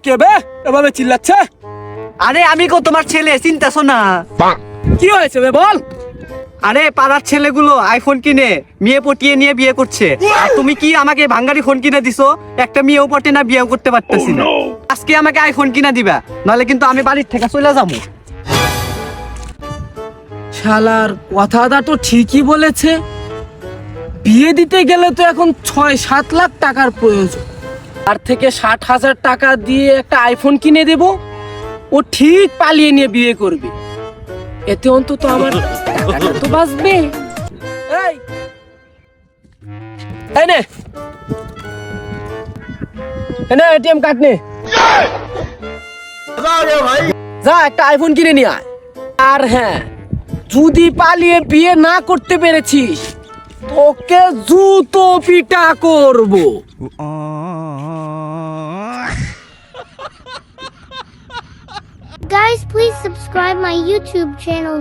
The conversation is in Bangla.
কে বে এভাবে চিল্লাচ্ছে? আরে আমি কো তোমার ছেলে, চিন্তাছো না? কি হয়েছে বে বল? আরে পাড়ার ছেলেগুলো আইফোন কিনে মেয়ে পটিয়ে নিয়ে বিয়ে করছে, আর তুমি কি আমাকে ভাঙ্গারি ফোন কিনে দিছো? একটা মেয়েও পটে না, বিয়েও করতে পারতেছি না। আজকে আমাকে আইফোন কিনা দিবা, নাহলে কিন্তু আমি বাড়ির থেকে চলে যাবো। শালার কথাটা তো ঠিকই বলেছে। বিয়ে দিতে গেলে তো এখন 6-7 লাখ টাকার প্রয়োজন। তার থেকে 60,000 টাকা দিয়ে একটা আইফোন কিনে দেব, ও ঠিক পালিয়ে নিয়ে বিয়ে করবে। এতে অন্তত আমার টাকাটা তো বাঁচবে। এই এই নে, এনে এটিএম কার্ড নে, যা একটা আইফোন কিনে নিয়ে আয়। আর হ্যাঁ, যদি পালিয়ে বিয়ে না করতে পেরেছিস, তোকে জুতো পিটা করব। Guys, please subscribe my YouTube channel.